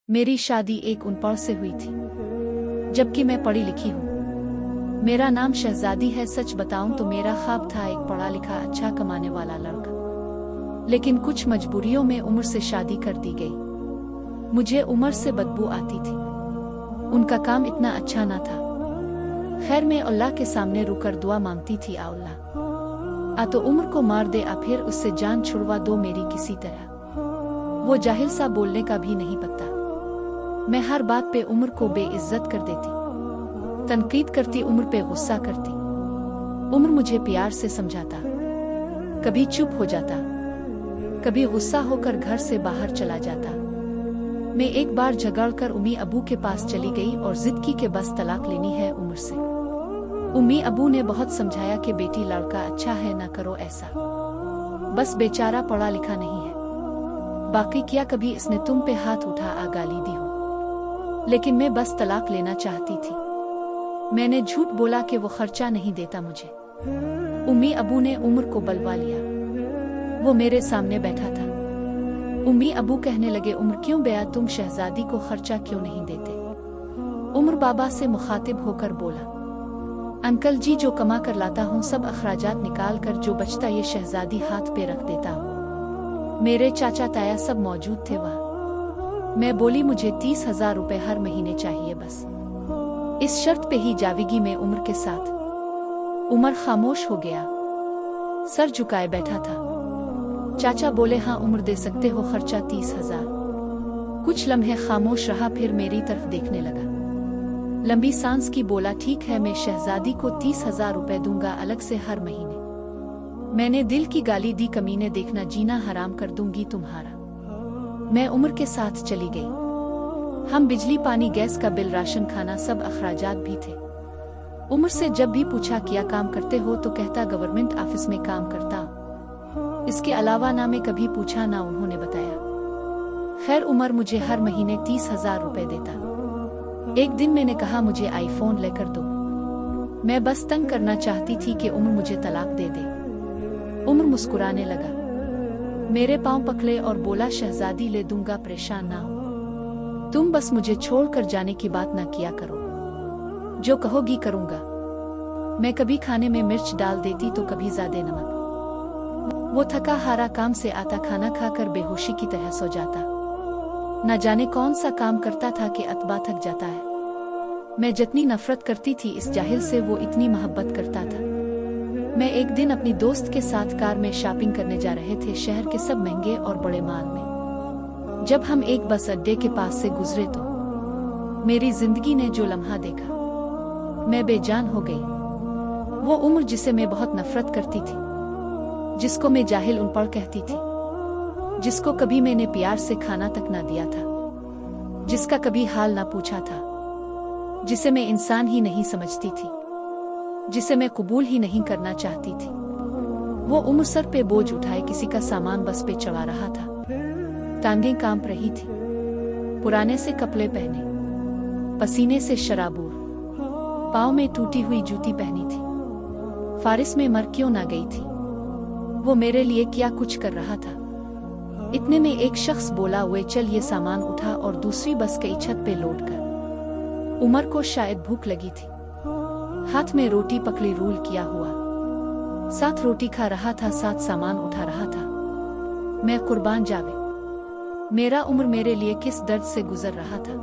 मेरी शादी एक अनपढ़ से हुई थी, जबकि मैं पढ़ी लिखी हूँ। मेरा नाम शहजादी है। सच बताऊं तो मेरा ख्वाब था एक पढ़ा लिखा अच्छा कमाने वाला लड़का, लेकिन कुछ मजबूरियों में उम्र से शादी कर दी गई। मुझे उम्र से बदबू आती थी, उनका काम इतना अच्छा ना था। खैर मैं अल्लाह के सामने रुकर दुआ मांगती थी, आ अल्लाह, आ तो उम्र को मार दे, आ फिर उससे जान छुड़वा दो मेरी किसी तरह। वो जाहिल सा बोलने का भी नहीं पता। मैं हर बात पे उम्र को बेइज्जत कर देती, तनकीद करती, उम्र पे गुस्सा करती। उम्र मुझे प्यार से समझाता, कभी चुप हो जाता, कभी गुस्सा होकर घर से बाहर चला जाता। मैं एक बार झगड़कर उम्मी अबू के पास चली गई और जिद की कि बस तलाक लेनी है उम्र से। उम्मी अबू ने बहुत समझाया कि बेटी लड़का अच्छा है, ना करो ऐसा, बस बेचारा पढ़ा लिखा नहीं है। बाकी क्या कभी इसने तुम पे हाथ उठा आ गाली दी हो? लेकिन मैं बस तलाक लेना चाहती थी। मैंने झूठ बोला कि वो खर्चा नहीं देता मुझे। उम्मी अबू ने उम्र को बुलवा लिया, वो मेरे सामने बैठा था। उम्मी अबू कहने लगे, उम्र क्यों बेया, तुम शहजादी को खर्चा क्यों नहीं देते? उम्र बाबा से मुखातिब होकर बोला, अंकल जी, जो कमा कर लाता हूँ सब अखराजात निकाल कर जो बचता ये शहजादी हाथ पे रख देता हूँ। मेरे चाचा ताया सब मौजूद थे वहाँ। मैं बोली, मुझे 30,000 रुपए हर महीने चाहिए, बस इस शर्त पे ही जावेगी मैं उम्र के साथ। उमर खामोश हो गया, सर झुकाए बैठा था। चाचा बोले, हाँ उम्र दे सकते हो खर्चा 30,000। कुछ लम्हे खामोश रहा, फिर मेरी तरफ देखने लगा। लंबी सांस की बोला, ठीक है, मैं शहजादी को 30,000 रुपए दूंगा अलग से हर महीने। मैंने दिल की गाली दी, कमीने, देखना जीना हराम कर दूंगी तुम्हारा। मैं उम्र के साथ चली गई। हम बिजली, पानी, गैस का बिल, राशन, खाना, सब अखराजात भी थे। उम्र से जब भी पूछा क्या काम करते हो तो कहता गवर्नमेंट ऑफिस में काम करता। इसके अलावा ना मैं कभी पूछा ना उन्होंने बताया। खैर उमर मुझे हर महीने 30,000 रुपए देता। एक दिन मैंने कहा, मुझे आईफोन लेकर दो। मैं बस तंग करना चाहती थी कि उम्र मुझे तलाक दे दे। उम्र मुस्कुराने लगा, मेरे पांव पकड़े और बोला, शहजादी ले दूंगा, परेशान ना हो। तुम बस मुझे छोड़कर जाने की बात ना किया करो, जो कहोगी करूंगा। मैं कभी खाने में मिर्च डाल देती तो कभी ज्यादा नमक। वो थका हारा काम से आता, खाना खाकर बेहोशी की तरह सो जाता। न जाने कौन सा काम करता था कि अतबा थक जाता है। मैं जितनी नफरत करती थी इस जाहिल से, वो इतनी मोहब्बत करता था। मैं एक दिन अपनी दोस्त के साथ कार में शॉपिंग करने जा रहे थे, शहर के सब महंगे और बड़े मॉल में। जब हम एक बस अड्डे के पास से गुजरे तो मेरी जिंदगी ने जो लम्हा देखा, मैं बेजान हो गई। वो उम्र जिसे मैं बहुत नफरत करती थी, जिसको मैं जाहिल अनपढ़ कहती थी, जिसको कभी मैंने प्यार से खाना तक ना दिया था, जिसका कभी हाल ना पूछा था, जिसे मैं इंसान ही नहीं समझती थी, जिसे मैं कबूल ही नहीं करना चाहती थी। वो उम्र सर पे बोझ उठाए किसी का सामान बस पे चढ़ा रहा था। टांगें कांप रही थी, पुराने से कपड़े पहने, पसीने से शराबूर, पाँव में टूटी हुई जूती पहनी थी। फारिस में मर क्यों ना गई थी। वो मेरे लिए क्या कुछ कर रहा था। इतने में एक शख्स बोला, वे चल ये सामान उठा, और दूसरी बस की छत पे लौट कर। उमर को शायद भूख लगी थी, हाथ में रोटी पकड़ी, रूल किया हुआ, साथ रोटी खा रहा था, साथ सामान उठा रहा था। मैं कुर्बान जावे, मेरा उम्र मेरे लिए किस दर्द से गुजर रहा था।